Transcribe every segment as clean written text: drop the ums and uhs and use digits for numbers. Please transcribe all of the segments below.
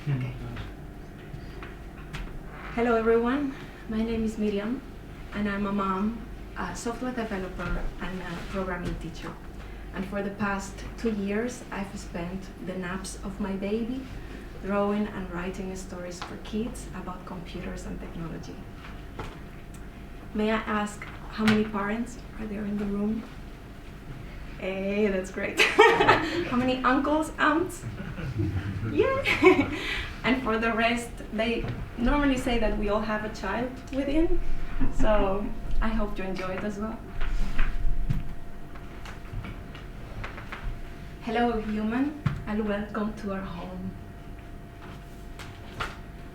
Okay. Hello everyone, my name is Miriam and I'm a mom, a software developer and a programming teacher. And for the past 2 years I've spent the naps of my baby drawing and writing stories for kids about computers and technology. May I ask how many parents are there in the room? Hey, that's great. How many uncles, aunts? Yeah. And for the rest, they normally say that we all have a child within, so I hope you enjoy it as well. Hello human, and welcome to our home.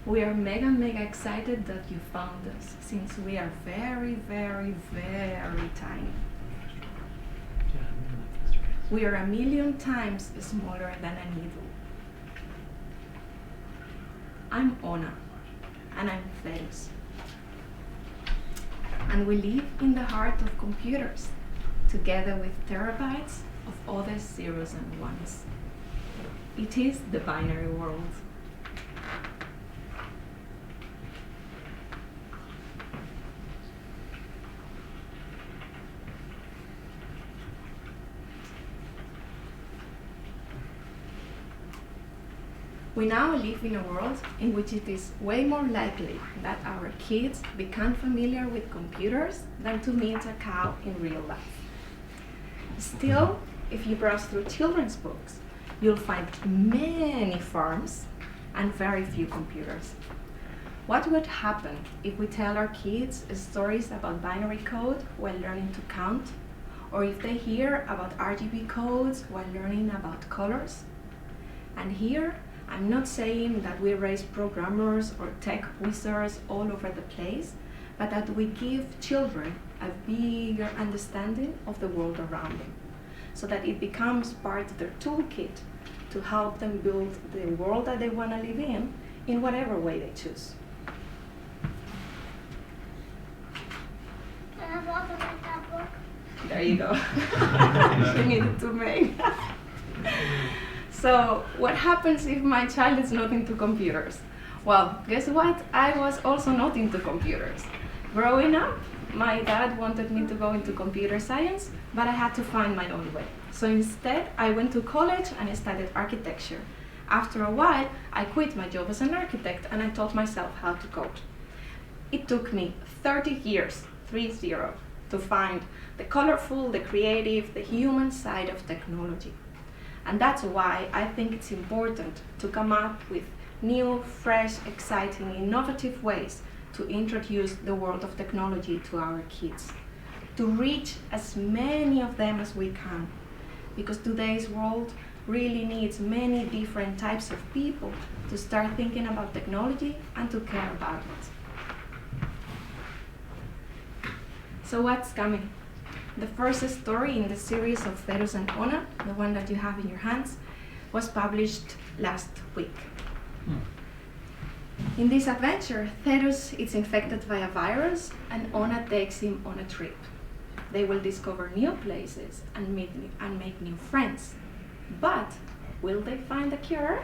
We are mega excited that you found us, since we are very tiny. We are 1,000,000 times smaller than a needle. I'm Ona, and I'm Zerus. And we live in the heart of computers, together with terabytes of other zeros and ones. It is the binary world. We now live in a world in which it is way more likely that our kids become familiar with computers than to meet a cow in real life. Still, if you browse through children's books, you'll find many farms and very few computers. What would happen if we tell our kids stories about binary code while learning to count? Or if they hear about RGB codes while learning about colors? And here, I'm not saying that we raise programmers or tech wizards all over the place, but that we give children a bigger understanding of the world around them, so that it becomes part of their toolkit to help them build the world that they want to live in whatever way they choose. Can I have also read that book? There you go. She needed to make. So, what happens if my child is not into computers? Well, guess what? I was also not into computers. Growing up, my dad wanted me to go into computer science, but I had to find my own way. So instead, I went to college and I studied architecture. After a while, I quit my job as an architect and I taught myself how to code. It took me 30 years, 30, to find the colorful, the creative, the human side of technology. And that's why I think it's important to come up with new, fresh, exciting, innovative ways to introduce the world of technology to our kids, to reach as many of them as we can, because today's world really needs many different types of people to start thinking about technology and to care about it. So what's coming? The first story in the series of Zerus Ona, the one that you have in your hands, was published last week. In this adventure, Zerus is infected by a virus and Ona takes him on a trip. They will discover new places and make new friends. But will they find a cure?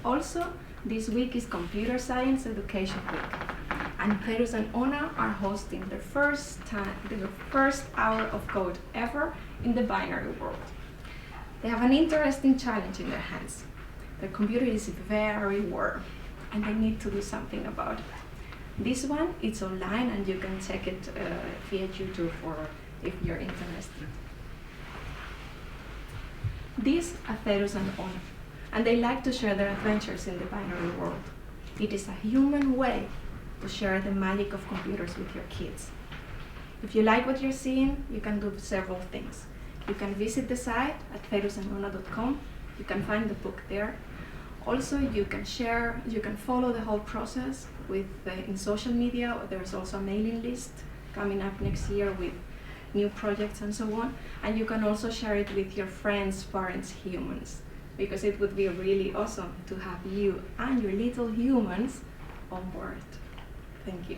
Also, this week is Computer Science Education Week, and Zerus and Ona are hosting their first hour of code ever in the binary world. They have an interesting challenge in their hands. Their computer is very warm, and they need to do something about it. This one, it's online, and you can check it via YouTube if you're interested. These are Zerus and Ona, and they like to share their adventures in the binary world. It is a human way to share the magic of computers with your kids. If you like what you're seeing, you can do several things. You can visit the site at zerusona.com. You can find the book there. Also, you can follow the whole process in social media. There's also a mailing list coming up next year with new projects and so on. And you can also share it with your friends, parents, humans, because it would be really awesome to have you and your little humans on board. Thank you.